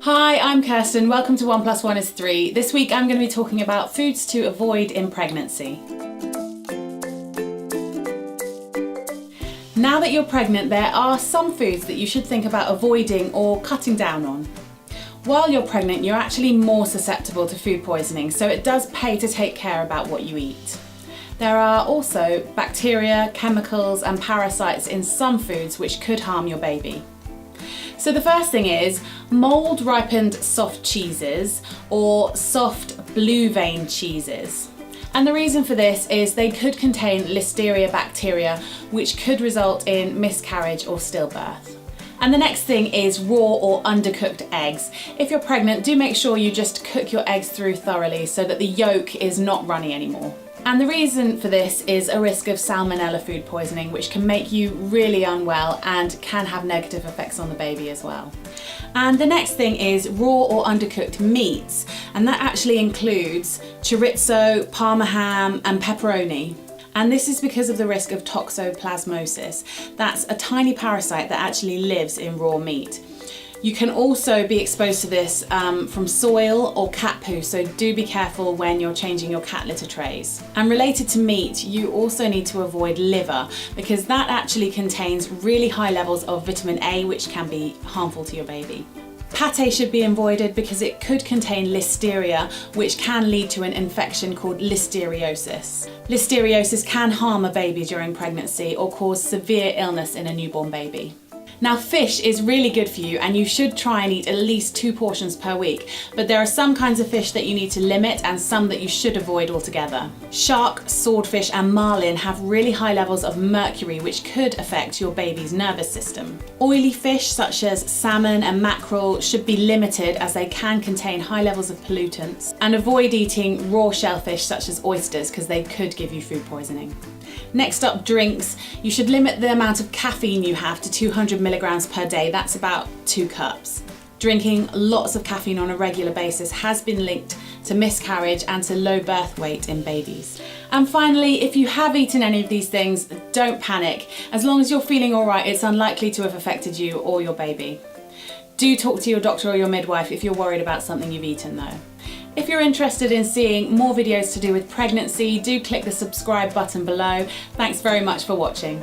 Hi, I'm Kirsten. Welcome to 1 + 1 is 3. This week I'm going to be talking about foods to avoid in pregnancy. Now that you're pregnant, there are some foods that you should think about avoiding or cutting down on. While you're pregnant, you're actually more susceptible to food poisoning, so it does pay to take care about what you eat. There are also bacteria, chemicals and parasites in some foods which could harm your baby. So the first thing is mold ripened soft cheeses or soft blue vein cheeses. And the reason for this is they could contain Listeria bacteria, which could result in miscarriage or stillbirth. And the next thing is raw or undercooked eggs. If you're pregnant, do make sure you just cook your eggs through thoroughly so that the yolk is not runny anymore. And the reason for this is a risk of salmonella food poisoning, which can make you really unwell and can have negative effects on the baby as well. And the next thing is raw or undercooked meats, and that actually includes chorizo, parma ham and pepperoni. And this is because of the risk of toxoplasmosis. That's a tiny parasite that actually lives in raw meat. You can also be exposed to this from soil or cat poo, so do be careful when you're changing your cat litter trays. And related to meat, you also need to avoid liver because that actually contains really high levels of vitamin A, which can be harmful to your baby. Pate should be avoided because it could contain Listeria, which can lead to an infection called listeriosis. Listeriosis can harm a baby during pregnancy or cause severe illness in a newborn baby. Now, fish is really good for you and you should try and eat at least 2 portions per week, but there are some kinds of fish that you need to limit and some that you should avoid altogether. Shark, swordfish and marlin have really high levels of mercury, which could affect your baby's nervous system. Oily fish such as salmon and mackerel should be limited as they can contain high levels of pollutants, and avoid eating raw shellfish such as oysters because they could give you food poisoning. Next up, drinks. You should limit the amount of caffeine you have to 200 milligrams per day. That's about 2 cups. Drinking lots of caffeine on a regular basis has been linked to miscarriage and to low birth weight in babies. And finally, if you have eaten any of these things, don't panic. As long as you're feeling all right, it's unlikely to have affected you or your baby. Do talk to your doctor or your midwife if you're worried about something you've eaten though. If you're interested in seeing more videos to do with pregnancy, do click the subscribe button below. Thanks very much for watching.